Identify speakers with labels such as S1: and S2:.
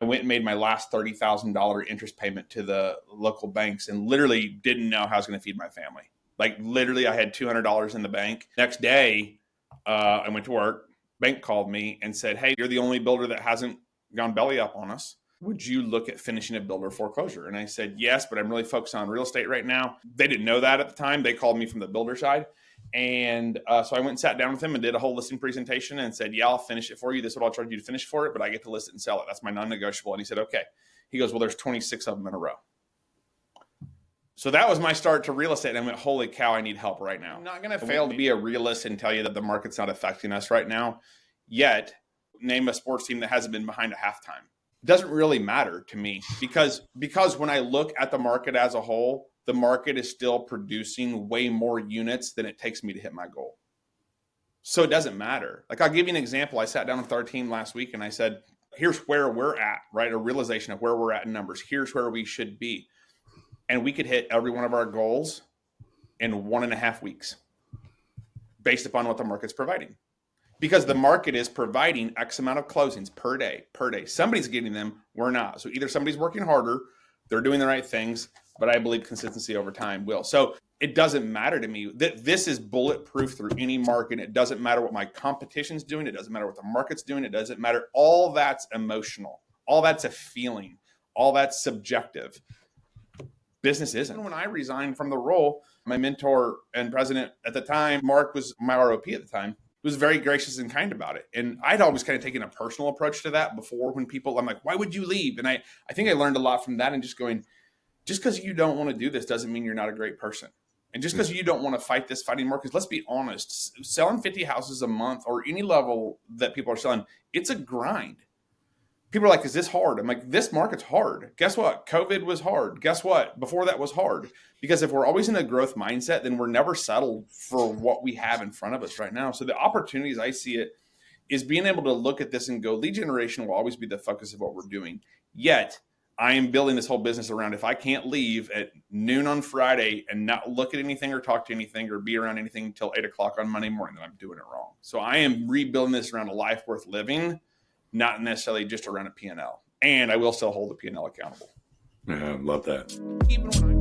S1: I went and made my last $30,000 interest payment to the local banks and literally didn't know how I was going to feed my family. Like literally I had $200 in the bank. Next day, I went to work. Bank called me and said, hey, you're the only builder that hasn't gone belly up on us. Would you look at finishing a builder foreclosure? And I said, yes, but I'm really focused on real estate right now. They didn't know that at the time. They called me from the builder side. And so I went and sat down with him and did a whole listing presentation and said, yeah, I'll finish it for you. This is what I'll charge you to finish for it, but I get to list it and sell it. That's my non-negotiable. And he said, okay. He goes, well, there's 26 of them in a row. So that was my start to real estate. And I went, holy cow, I need help right now. I'm not going to fail to be a realist and tell you that the market's not affecting us right now. Yet, name a sports team that hasn't been behind a halftime. It doesn't really matter to me because when I look at the market as a whole, the market is still producing way more units than it takes me to hit my goal. So it doesn't matter. Like I'll give you an example. I sat down with our team last week and I said, here's where we're at, right? A realization of where we're at in numbers. Here's where we should be. And we could hit every one of our goals in 1.5 weeks based upon what the market's providing. Because the market is providing X amount of closings per day. Somebody's getting them, we're not. So either somebody's working harder, they're doing the right things, but I believe consistency over time will. So it doesn't matter to me that this is bulletproof through any market. It doesn't matter what my competition's doing. It doesn't matter what the market's doing. It doesn't matter. All that's emotional. All that's a feeling. All that's subjective. Business isn't. When I resigned from the role, my mentor and president at the time, Mark was my ROP at the time, was very gracious and kind about it. And I'd always kind of taken a personal approach to that before when people, I'm like, why would you leave? And I think I learned a lot from that and just going, just because you don't want to do this doesn't mean you're not a great person. And just because you don't want to fight this fighting more, because let's be honest, selling 50 houses a month or any level that people are selling, it's a grind. People are like, is this hard? I'm like, this market's hard. Guess what? COVID was hard. Guess what? Before that was hard. Because if we're always in a growth mindset, then we're never settled for what we have in front of us right now. So the opportunities I see it is being able to look at this and go, lead generation will always be the focus of what we're doing. Yet I am building this whole business around if I can't leave at noon on Friday and not look at anything or talk to anything or be around anything until 8 o'clock on Monday morning, then I'm doing it wrong. So I am rebuilding this around a life worth living, not necessarily just around a P&L. And I will still hold the P&L accountable.
S2: Yeah, I love that.
S1: Even when